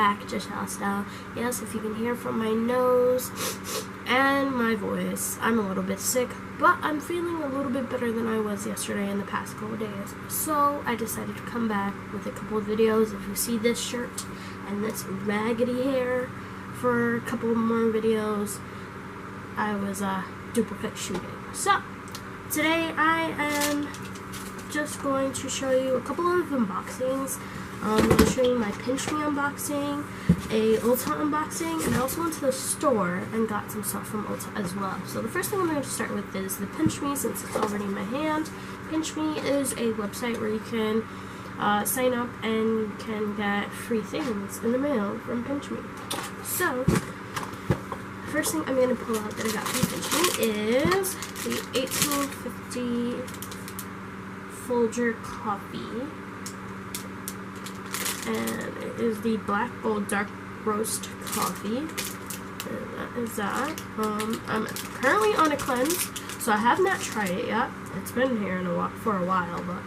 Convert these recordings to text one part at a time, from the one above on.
back to Shasta. Yes, if you can hear from my nose and my voice, I'm a little bit sick, but I'm feeling a little bit better than I was yesterday and the past couple days. So I decided to come back with a couple of videos. If you see this shirt and this raggedy hair for a couple more videos, I was duplicate shooting. So today I am just going to show you a couple of unboxings. I'm going to show you my Pinch Me unboxing, a Ulta unboxing, and I also went to the store and got some stuff from Ulta as well. So the first thing I'm going to start with is the Pinch Me, since it's already in my hand. Pinch Me is a website where you can sign up and you can get free things in the mail from Pinch Me. So first thing I'm going to pull out that I got from Pinch Me is the 1850 Folger coffee. And it is the Black Gold Dark Roast coffee. And that is that. I'm currently on a cleanse, so I have not tried it yet. It's been here for a while, but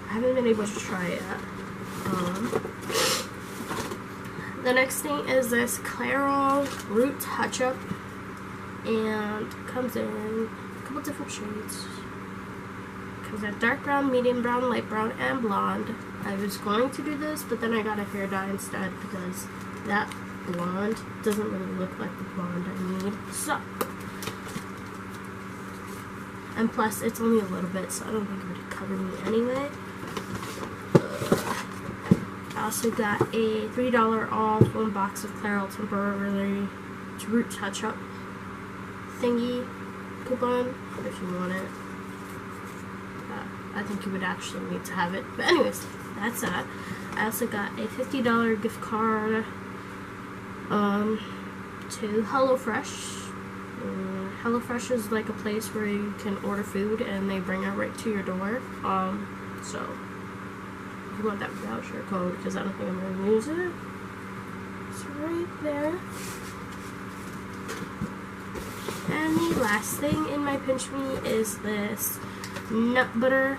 I haven't been able to try it yet. The next thing is this Clairol Root Touch-Up, and comes in a couple different shades. Comes in dark brown, medium brown, light brown, and blonde. I was going to do this, but then I got a hair dye instead because that blonde doesn't really look like the blonde I need. So, and plus it's only a little bit, so I don't think it would cover me anyway. I also got a $3 off 1 box of Clairol Temporary Root Touch-Up thingy coupon if you want it. I think you would actually need to have it. But anyways, that's that. I also got a $50 gift card to HelloFresh. HelloFresh is like a place where you can order food and they bring it right to your door. So if you want that voucher code, because I don't think I'm going to use it, it's right there. And the last thing in my Pinch Me is this nut butter.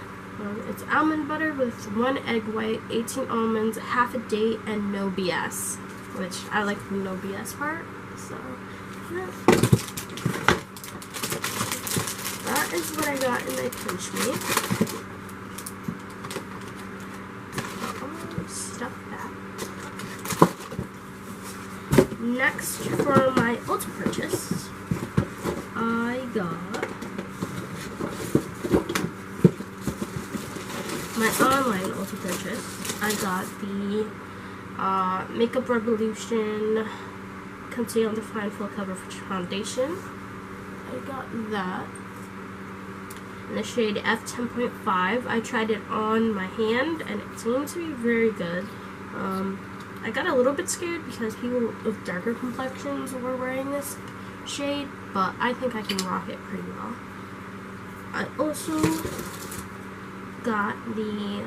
It's almond butter with 1 egg white, 18 almonds, half a date, and no BS. Which I like the no BS part. So yeah. That is what I got in my Pinch Me. Stuff that. Next, for my Ulta purchase, I got my online Ulta purchase. I got the Makeup Revolution Conceal and Define Full Coverage Foundation. I got that in the shade F10.5. I tried it on my hand and it seemed to be very good. I got a little bit scared because people of darker complexions were wearing this shade, but I think I can rock it pretty well. I also got the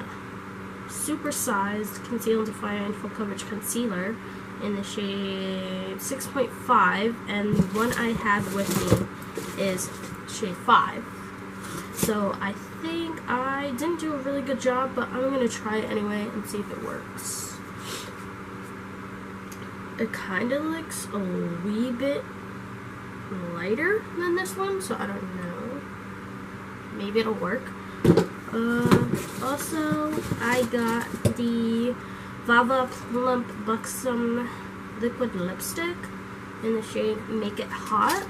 super-sized Conceal and Define Full Coverage Concealer in the shade 6.5, and the one I have with me is shade 5. So I think I didn't do a really good job, but I'm going to try it anyway and see if it works. It kind of looks a wee bit lighter than this one, so I don't know. Maybe it'll work. Also, I got the Vava Plump Buxom Liquid Lipstick in the shade Make It Hot.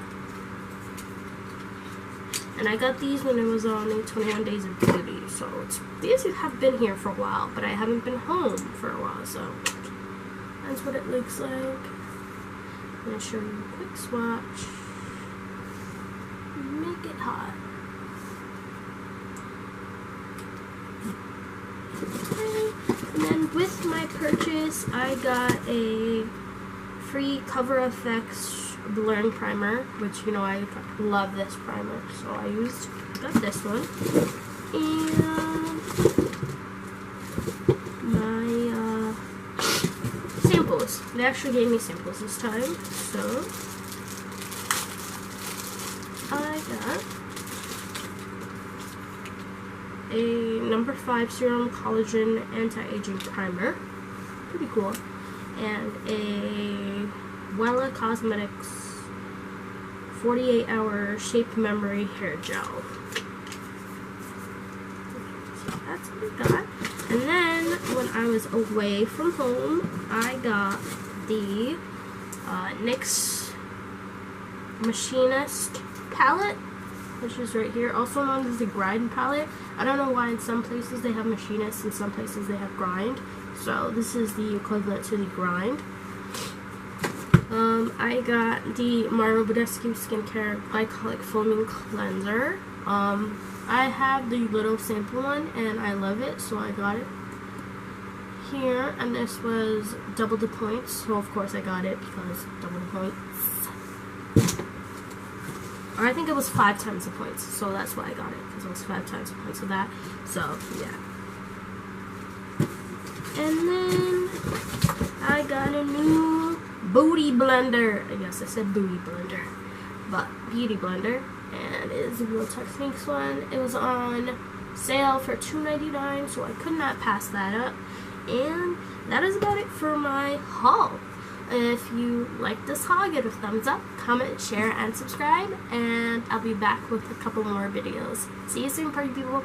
And I got these when it was on the 21 Days of Beauty, so these have been here for a while, but I haven't been home for a while, so that's what it looks like. I'm going to show you a quick swatch. Make It Hot. Okay. And then with my purchase, I got a free Cover FX blurring primer, which, you know, I love this primer, so I got this one. And my samples. They actually gave me samples this time, so I got a No. 5 Serum Collagen Anti-Aging Primer. Pretty cool. and a Wella Cosmetics 48-hour Shape Memory hair gel. So that's what I got. And then when I was away from home, I got the NYX Machinist palette, which is right here, also known as the Grind palette. I don't know why in some places they have Machinist and some places they have Grind. So this is the equivalent to the Grind. I got the Mario Badescu Skincare Glycolic Foaming Cleanser. I have the little sample one and I love it, so I got it here. And this was double the points, so of course I got it because double the points. Or I think it was 5 times the points, so that's why I got it, because it was 5 times the points of that. So yeah. And then I got a new booty blender. I guess I said booty blender, but beauty blender. And it is a Real Techniques one. It was on sale for $2.99, so I could not pass that up. And that is about it for my haul. If you like this haul, give it a thumbs up, comment, share, and subscribe. And I'll be back with a couple more videos. See you soon, party people.